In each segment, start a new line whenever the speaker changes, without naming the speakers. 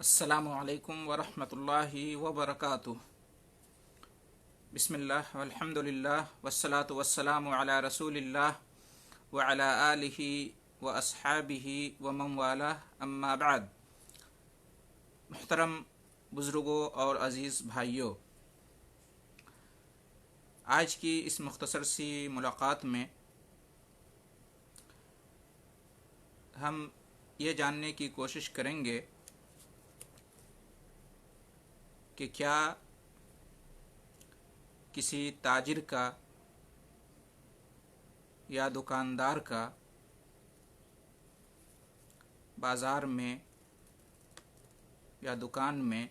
السلام علیکم ورحمۃ اللہ وبرکاتہ۔ بسم اللہ والحمد للہ والصلاة والسلام علی رسول اللہ وعلی آلہ واصحابہ ومن والہ، اما بعد۔ محترم بزرگوں اور عزیز بھائیوں، آج کی اس مختصر سی ملاقات میں ہم یہ جاننے کی کوشش کریں گے کہ کیا کسی تاجر کا یا دکاندار کا بازار میں یا دکان میں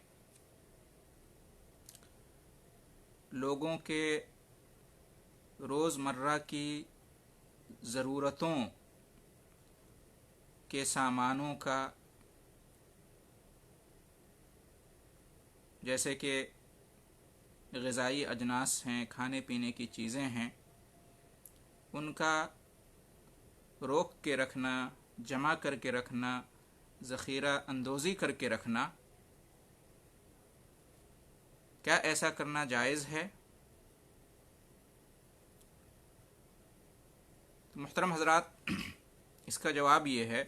لوگوں کے روزمرہ کی ضرورتوں کے سامانوں کا، جیسے کہ غذائی اجناس ہیں، کھانے پینے کی چیزیں ہیں، ان کا روک کے رکھنا، جمع کر کے رکھنا، ذخیرہ اندوزی کر کے رکھنا، کیا ایسا کرنا جائز ہے؟ تو محترم حضرات، اس کا جواب یہ ہے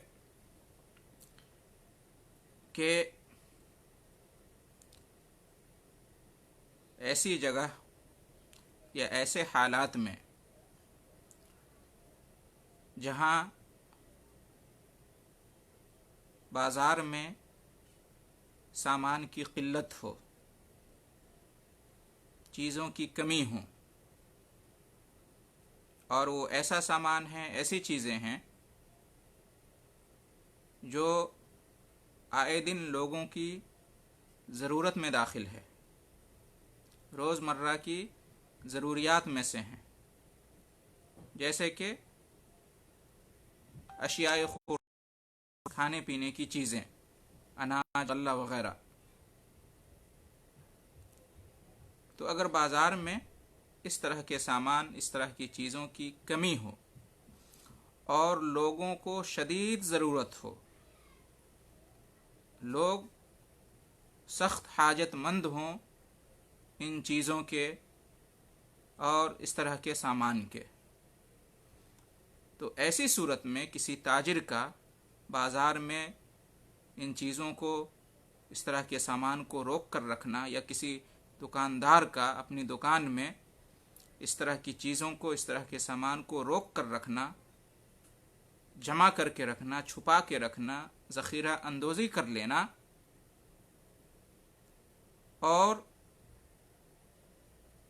کہ ایسی جگہ یا ایسے حالات میں جہاں بازار میں سامان کی قلت ہو، چیزوں کی کمی ہو، اور وہ ایسا سامان ہے، ایسی چیزیں ہیں جو آئے دن لوگوں کی ضرورت میں داخل ہے، روزمرہ کی ضروریات میں سے ہیں، جیسے کہ اشیاء خوراک، کھانے پینے کی چیزیں، اناج، غلہ وغیرہ۔ تو اگر بازار میں اس طرح کے سامان، اس طرح کی چیزوں کی کمی ہو اور لوگوں کو شدید ضرورت ہو، لوگ سخت حاجت مند ہوں ان چیزوں کے اور اس طرح کے سامان کے، تو ایسی صورت میں کسی تاجر کا بازار میں ان چیزوں کو، اس طرح کے سامان کو روک کر رکھنا، یا کسی دکاندار کا اپنی دکان میں اس طرح کی چیزوں کو، اس طرح کے سامان کو روک کر رکھنا، جمع کر کے رکھنا، چھپا کے رکھنا، ذخیرہ اندوزی کر لینا، اور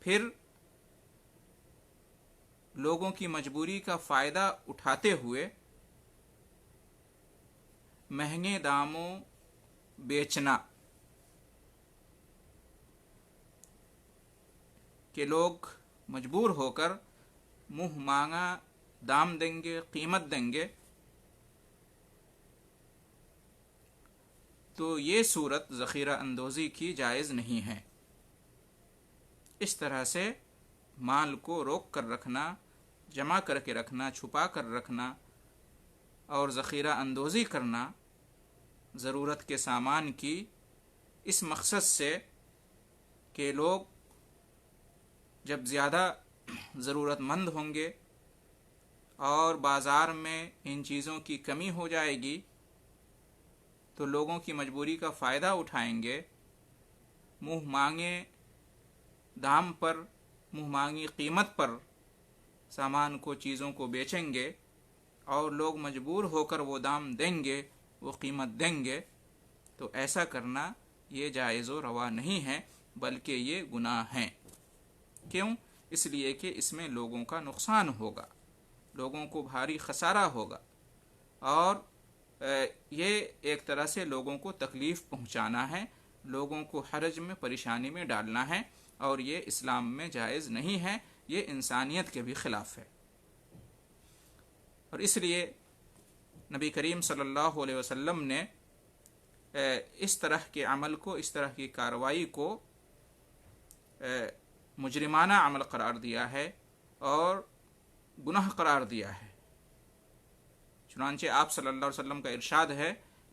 پھر لوگوں کی مجبوری کا فائدہ اٹھاتے ہوئے مہنگے داموں بیچنا، کہ لوگ مجبور ہو کر منہ مانگا دام دیں گے، قیمت دیں گے، تو یہ صورت ذخیرہ اندوزی کی جائز نہیں ہے۔ اس طرح سے مال کو روک کر رکھنا، جمع کر کے رکھنا، چھپا کر رکھنا اور ذخیرہ اندوزی کرنا ضرورت کے سامان کی، اس مقصد سے کہ لوگ جب زیادہ ضرورت مند ہوں گے اور بازار میں ان چیزوں کی کمی ہو جائے گی تو لوگوں کی مجبوری کا فائدہ اٹھائیں گے، منہ مانگے دام پر، منہ مانگی قیمت پر سامان کو، چیزوں کو بیچیں گے، اور لوگ مجبور ہو کر وہ دام دیں گے، وہ قیمت دیں گے، تو ایسا کرنا یہ جائز و روا نہیں ہے، بلکہ یہ گناہ ہے۔ کیوں؟ اس لیے کہ اس میں لوگوں کا نقصان ہوگا، لوگوں کو بھاری خسارہ ہوگا، اور یہ ایک طرح سے لوگوں کو تکلیف پہنچانا ہے، لوگوں کو حرج میں، پریشانی میں ڈالنا ہے، اور یہ اسلام میں جائز نہیں ہے، یہ انسانیت کے بھی خلاف ہے۔ اور اس لیے نبی کریم صلی اللہ علیہ وسلم نے اس طرح کے عمل کو، اس طرح کی کارروائی کو مجرمانہ عمل قرار دیا ہے اور گناہ قرار دیا ہے۔ چنانچہ آپ صلی اللہ علیہ وسلم کا ارشاد ہے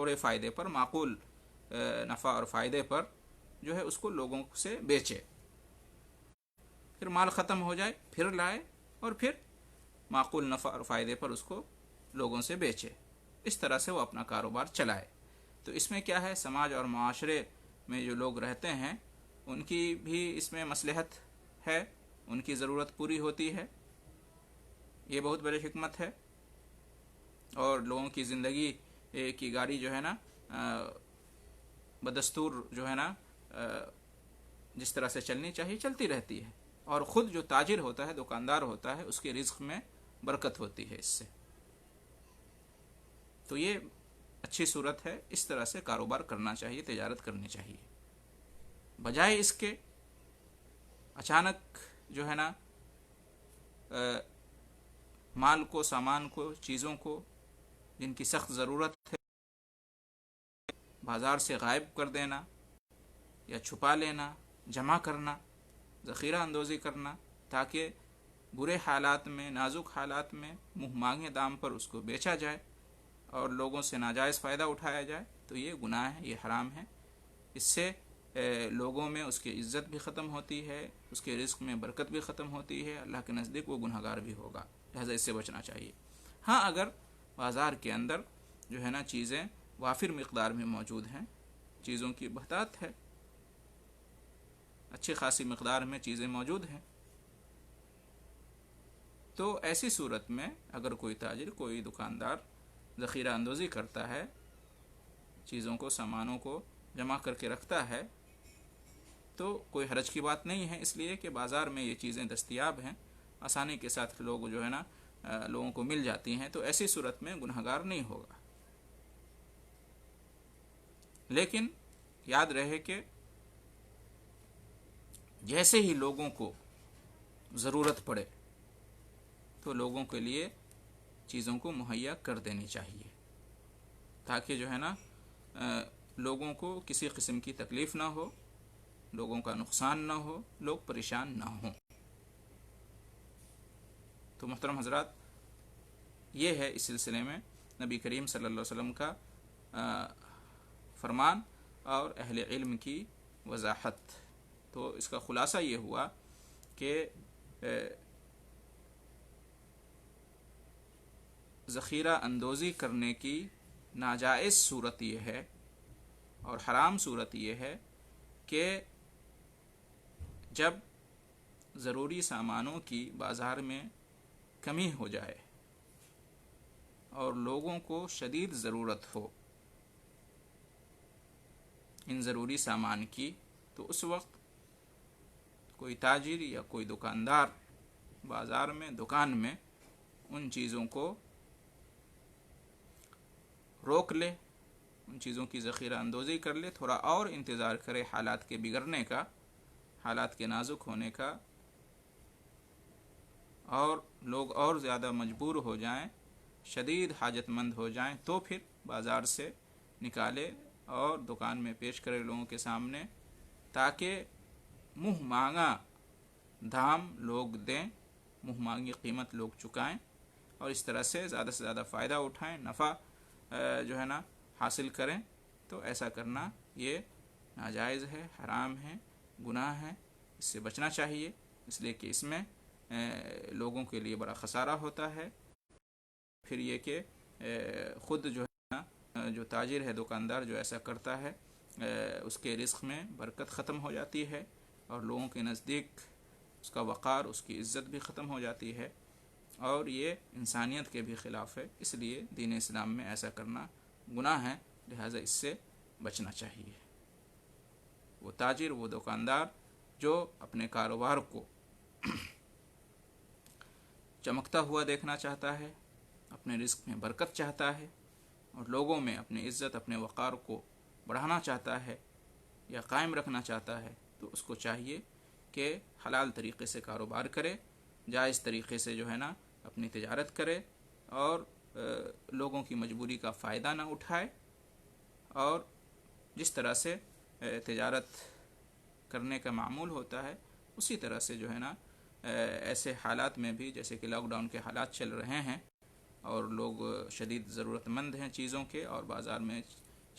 تھوڑے فائدے پر، معقول نفع اور فائدے پر جو ہے اس کو لوگوں سے بیچے، پھر مال ختم ہو جائے پھر لائے اور پھر معقول نفع اور فائدے پر اس کو لوگوں سے بیچے، اس طرح سے وہ اپنا کاروبار چلائے۔ تو اس میں کیا ہے، سماج اور معاشرے میں جو لوگ رہتے ہیں ان کی بھی اس میں مصلحت ہے، ان کی ضرورت پوری ہوتی ہے، یہ بہت بڑی حکمت ہے، اور لوگوں کی زندگی کی گاڑی جو ہے نا بدستور جو ہے نا جس طرح سے چلنی چاہیے چلتی رہتی ہے، اور خود جو تاجر ہوتا ہے، دکاندار ہوتا ہے، اس کے رزق میں برکت ہوتی ہے اس سے۔ تو یہ اچھی صورت ہے، اس طرح سے کاروبار کرنا چاہیے، تجارت کرنی چاہیے، بجائے اس کے اچانک جو ہے نا مال کو، سامان کو، چیزوں کو جن کی سخت ضرورت ہے بازار سے غائب کر دینا یا چھپا لینا، جمع کرنا، ذخیرہ اندوزی کرنا، تاکہ برے حالات میں، نازک حالات میں منہ مانگے دام پر اس کو بیچا جائے اور لوگوں سے ناجائز فائدہ اٹھایا جائے، تو یہ گناہ ہے، یہ حرام ہے۔ اس سے لوگوں میں اس کی عزت بھی ختم ہوتی ہے، اس کے رزق میں برکت بھی ختم ہوتی ہے، اللہ کے نزدیک وہ گنہگار بھی ہوگا، لہذا اس سے بچنا چاہیے۔ ہاں اگر بازار کے اندر جو ہے نا چیزیں وافر مقدار میں موجود ہیں، چیزوں کی بہتات ہے، اچھی خاصی مقدار میں چیزیں موجود ہیں، تو ایسی صورت میں اگر کوئی تاجر، کوئی دکاندار ذخیرہ اندوزی کرتا ہے، چیزوں کو، سامانوں کو جمع کر کے رکھتا ہے، تو کوئی حرج کی بات نہیں ہے، اس لیے کہ بازار میں یہ چیزیں دستیاب ہیں، آسانی کے ساتھ لوگ جو ہے نا لوگوں کو مل جاتی ہیں، تو ایسی صورت میں گنہگار نہیں ہوگا۔ لیکن یاد رہے کہ جیسے ہی لوگوں کو ضرورت پڑے تو لوگوں کے لیے چیزوں کو مہیا کر دینی چاہیے، تاکہ جو ہے نا لوگوں کو کسی قسم کی تکلیف نہ ہو، لوگوں کا نقصان نہ ہو، لوگ پریشان نہ ہوں۔ تو محترم حضرات، یہ ہے اس سلسلے میں نبی کریم صلی اللہ علیہ وسلم کا فرمان اور اہل علم کی وضاحت۔ تو اس کا خلاصہ یہ ہوا کہ ذخیرہ اندوزی کرنے کی ناجائز صورت یہ ہے اور حرام صورت یہ ہے کہ جب ضروری سامانوں کی بازار میں کمی ہو جائے اور لوگوں کو شدید ضرورت ہو ان ضروری سامان کی، تو اس وقت کوئی تاجر یا کوئی دکاندار بازار میں، دکان میں ان چیزوں کو روک لے، ان چیزوں کی ذخیرہ اندوزی کر لے، تھوڑا اور انتظار کرے حالات کے بگڑنے کا، حالات کے نازک ہونے کا، اور لوگ اور زیادہ مجبور ہو جائیں، شدید حاجت مند ہو جائیں، تو پھر بازار سے نکالے اور دکان میں پیش کرے لوگوں کے سامنے، تاکہ منہ مانگا دام لوگ دیں، منہ مانگی قیمت لوگ چکائیں، اور اس طرح سے زیادہ فائدہ اٹھائیں، نفع جو ہے نا حاصل کریں۔ تو ایسا کرنا یہ ناجائز ہے، حرام ہے، گناہ ہے، اس سے بچنا چاہیے، اس لیے کہ اس میں لوگوں کے لیے بڑا خسارہ ہوتا ہے۔ پھر یہ کہ خود جو ہے نا جو تاجر ہے، دکاندار جو ایسا کرتا ہے، اس کے رزق میں برکت ختم ہو جاتی ہے، اور لوگوں کے نزدیک اس کا وقار، اس کی عزت بھی ختم ہو جاتی ہے، اور یہ انسانیت کے بھی خلاف ہے۔ اس لیے دین اسلام میں ایسا کرنا گناہ ہے، لہذا اس سے بچنا چاہیے۔ وہ تاجر، وہ دکاندار جو اپنے کاروبار کو چمکتا ہوا دیکھنا چاہتا ہے، اپنے رزق میں برکت چاہتا ہے، اور لوگوں میں اپنی عزت، اپنے وقار کو بڑھانا چاہتا ہے یا قائم رکھنا چاہتا ہے، تو اس کو چاہیے کہ حلال طریقے سے کاروبار کرے، جائز طریقے سے جو ہے نا اپنی تجارت کرے، اور لوگوں کی مجبوری کا فائدہ نہ اٹھائے، اور جس طرح سے تجارت کرنے کا معمول ہوتا ہے اسی طرح سے جو ہے نا ایسے حالات میں بھی، جیسے کہ لاک ڈاؤن کے حالات چل رہے ہیں اور لوگ شدید ضرورت مند ہیں چیزوں کے، اور بازار میں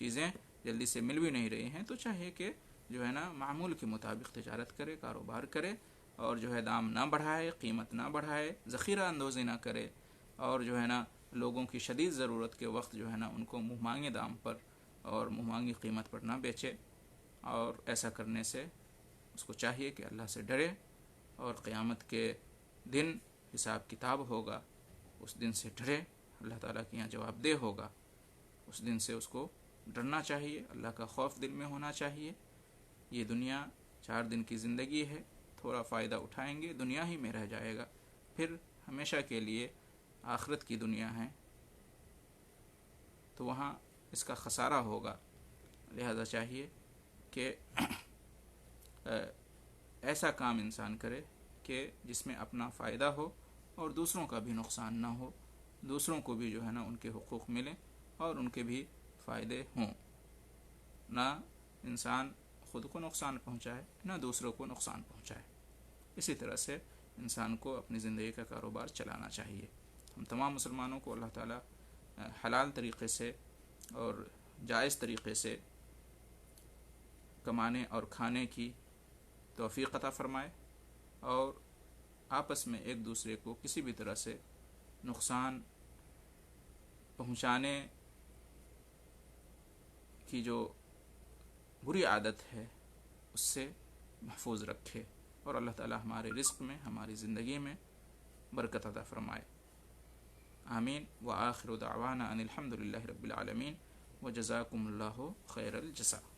چیزیں جلدی سے مل بھی نہیں رہی ہیں تو چاہیے کہ جو ہے نا معمول کے مطابق تجارت کرے، کاروبار کرے، اور جو ہے دام نہ بڑھائے، قیمت نہ بڑھائے، ذخیرہ اندوزی نہ کرے، اور جو ہے نا لوگوں کی شدید ضرورت کے وقت جو ہے نا ان کو منہ مانگے دام پر اور منہ مانگی قیمت پر نہ بیچے۔ اور ایسا کرنے سے اس کو چاہیے کہ اللہ سے ڈرے، اور قیامت کے دن حساب کتاب ہوگا، اس دن سے ڈرے، اللہ تعالیٰ کے یہاں جواب دہ ہوگا، اس دن سے اس کو ڈرنا چاہیے، اللہ کا خوف دل میں ہونا چاہیے۔ یہ دنیا 4 دن کی زندگی ہے، تھوڑا فائدہ اٹھائیں گے، دنیا ہی میں رہ جائے گا، پھر ہمیشہ کے لیے آخرت کی دنیا ہے تو وہاں اس کا خسارہ ہوگا۔ لہذا چاہیے کہ ایسا کام انسان کرے کہ جس میں اپنا فائدہ ہو اور دوسروں کا بھی نقصان نہ ہو، دوسروں کو بھی جو ہے نا ان کے حقوق ملیں اور ان کے بھی فائدے ہوں، نہ انسان خود کو نقصان پہنچائے نہ دوسروں کو نقصان پہنچائے۔ اسی طرح سے انسان کو اپنی زندگی کا کاروبار چلانا چاہیے۔ ہم تمام مسلمانوں کو اللہ تعالیٰ حلال طریقے سے اور جائز طریقے سے کمانے اور کھانے کی توفیق عطا فرمائے، اور آپس میں ایک دوسرے کو کسی بھی طرح سے نقصان پہنچانے کی جو بری عادت ہے اس سے محفوظ رکھے، اور اللہ تعالی ہمارے رزق میں، ہماری زندگی میں برکت عطا فرمائے۔ آمین۔ وآخر دعوانا ان الحمد للہ رب العالمین، وجزاکم اللہ خیر الجزاء۔